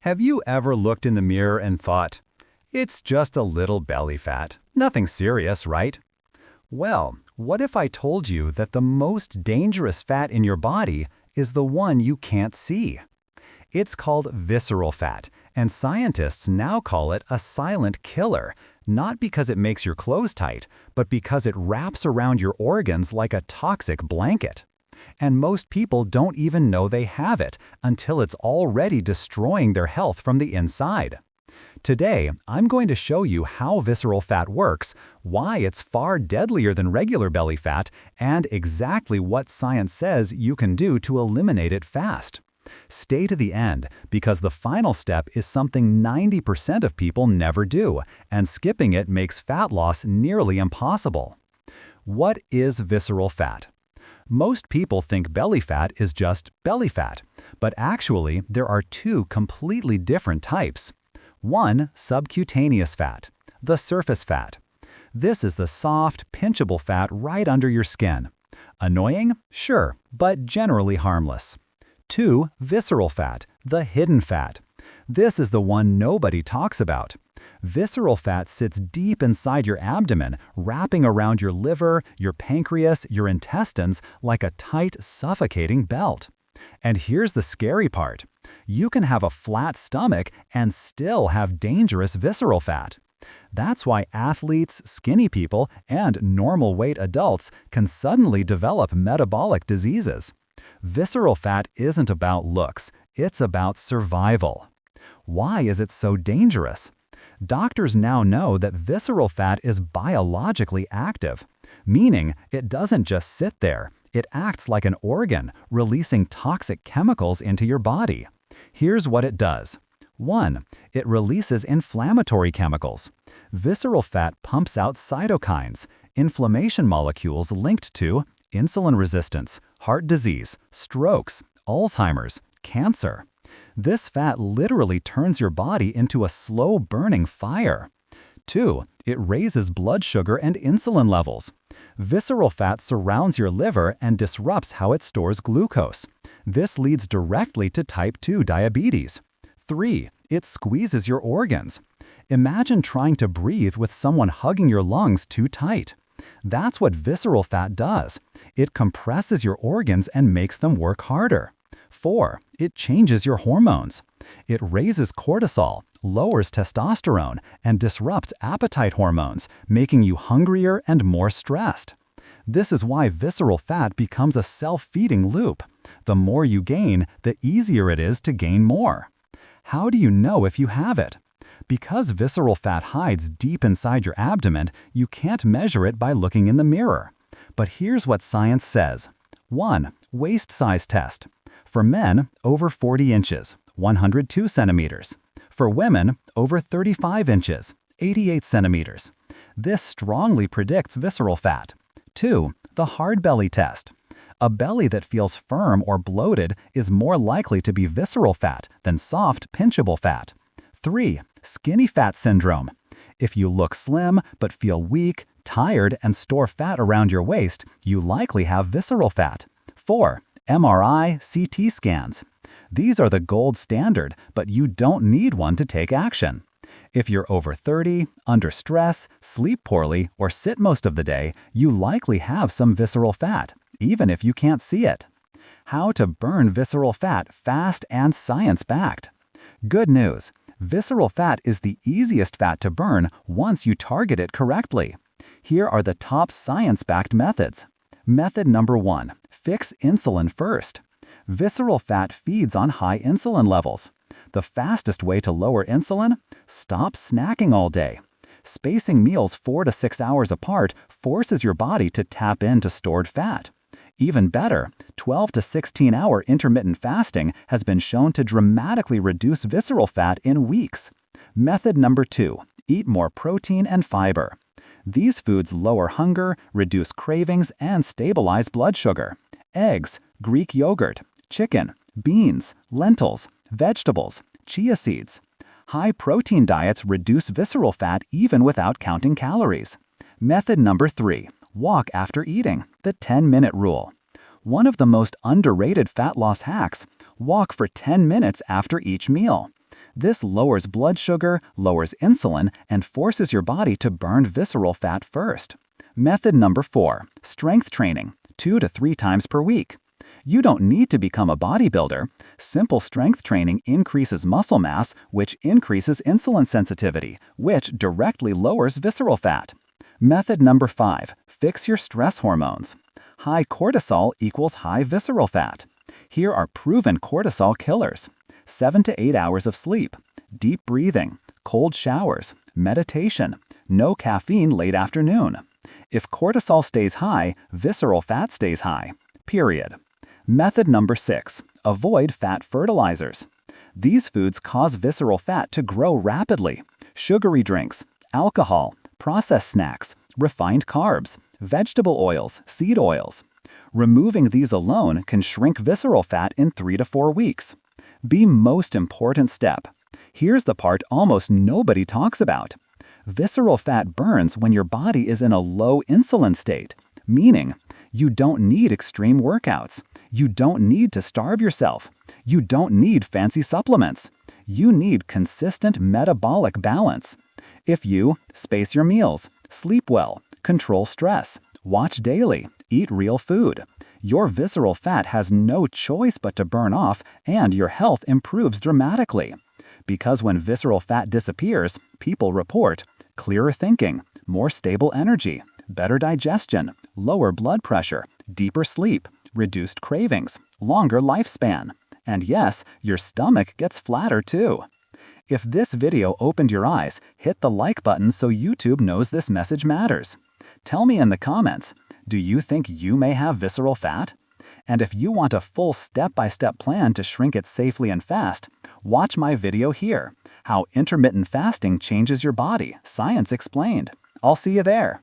Have you ever looked in the mirror and thought, it's just a little belly fat, nothing serious, right? Well, what if I told you that the most dangerous fat in your body is the one you can't see? It's called visceral fat, and scientists now call it a silent killer, not because it makes your clothes tight, but because it wraps around your organs like a toxic blanket. And most people don't even know they have it until it's already destroying their health from the inside. Today, I'm going to show you how visceral fat works, why it's far deadlier than regular belly fat, and exactly what science says you can do to eliminate it fast. Stay to the end, because the final step is something 90% of people never do, and skipping it makes fat loss nearly impossible. What is visceral fat? Most people think belly fat is just belly fat, but actually there are two completely different types. One, subcutaneous fat, the surface fat. This is the soft, pinchable fat right under your skin. Annoying? Sure, but generally harmless. Two, visceral fat, the hidden fat. This is the one nobody talks about. Visceral fat sits deep inside your abdomen, wrapping around your liver, your pancreas, your intestines like a tight, suffocating belt. And here's the scary part. You can have a flat stomach and still have dangerous visceral fat. That's why athletes, skinny people, and normal weight adults can suddenly develop metabolic diseases. Visceral fat isn't about looks, it's about survival. Why is it so dangerous? Doctors now know that visceral fat is biologically active, meaning it doesn't just sit there, it acts like an organ, releasing toxic chemicals into your body. Here's what it does. 1. It releases inflammatory chemicals. Visceral fat pumps out cytokines, inflammation molecules linked to insulin resistance, heart disease, strokes, Alzheimer's, cancer. This fat literally turns your body into a slow-burning fire. 2. It raises blood sugar and insulin levels. Visceral fat surrounds your liver and disrupts how it stores glucose. This leads directly to type 2 diabetes. 3. It squeezes your organs. Imagine trying to breathe with someone hugging your lungs too tight. That's what visceral fat does. It compresses your organs and makes them work harder. 4. It changes your hormones. It raises cortisol, lowers testosterone, and disrupts appetite hormones, making you hungrier and more stressed. This is why visceral fat becomes a self-feeding loop. The more you gain, the easier it is to gain more. How do you know if you have it? Because visceral fat hides deep inside your abdomen, you can't measure it by looking in the mirror. But here's what science says. 1. Waist size test. For men, over 40 inches, 102 centimeters. For women, over 35 inches, 88 centimeters. This strongly predicts visceral fat. 2. The hard belly test. A belly that feels firm or bloated is more likely to be visceral fat than soft, pinchable fat. 3. Skinny fat syndrome. If you look slim but feel weak, tired, and store fat around your waist, you likely have visceral fat. 4. MRI, CT scans. These are the gold standard, but you don't need one to take action. If you're over 30, under stress, sleep poorly, or sit most of the day, you likely have some visceral fat, even if you can't see it. How to burn visceral fat fast and science-backed. Good news. Visceral fat is the easiest fat to burn once you target it correctly. Here are the top science-backed methods. Method number 1. Fix insulin first. Visceral fat feeds on high insulin levels. The fastest way to lower insulin? Stop snacking all day. Spacing meals 4 to 6 hours apart forces your body to tap into stored fat. Even better, 12 to 16-hour intermittent fasting has been shown to dramatically reduce visceral fat in weeks. Method number 2. Eat more protein and fiber. These foods lower hunger, reduce cravings, and stabilize blood sugar. Eggs, Greek yogurt, chicken, beans, lentils, vegetables, chia seeds. High-protein diets reduce visceral fat even without counting calories. Method number 3. Walk after eating, the 10-minute rule. One of the most underrated fat loss hacks, walk for 10 minutes after each meal. This lowers blood sugar, lowers insulin, and forces your body to burn visceral fat first. Method number 4. Strength training, 2 to 3 times per week. You don't need to become a bodybuilder. Simple strength training increases muscle mass, which increases insulin sensitivity, which directly lowers visceral fat. Method number 5. Fix your stress hormones. High cortisol equals high visceral fat. Here are proven cortisol killers: 7 to 8 hours of sleep, deep breathing, cold showers, meditation, no caffeine late afternoon. If cortisol stays high, visceral fat stays high. Period. Method number 6. Avoid fat fertilizers. These foods cause visceral fat to grow rapidly. Sugary drinks, alcohol, processed snacks, refined carbs, vegetable oils, seed oils. Removing these alone can shrink visceral fat in 3 to 4 weeks. The most important step. Here's the part almost nobody talks about. Visceral fat burns when your body is in a low insulin state, meaning you don't need extreme workouts. You don't need to starve yourself. You don't need fancy supplements. You need consistent metabolic balance. If you space your meals, sleep well, control stress, watch daily, eat real food, your visceral fat has no choice but to burn off, and your health improves dramatically. Because when visceral fat disappears, people report clearer thinking, more stable energy, better digestion, lower blood pressure, deeper sleep, reduced cravings, longer lifespan. And yes, your stomach gets flatter too. If this video opened your eyes, hit the like button so YouTube knows this message matters. Tell me in the comments, do you think you may have visceral fat? And if you want a full step-by-step plan to shrink it safely and fast, watch my video here, How Intermittent Fasting Changes Your Body, Science Explained. I'll see you there.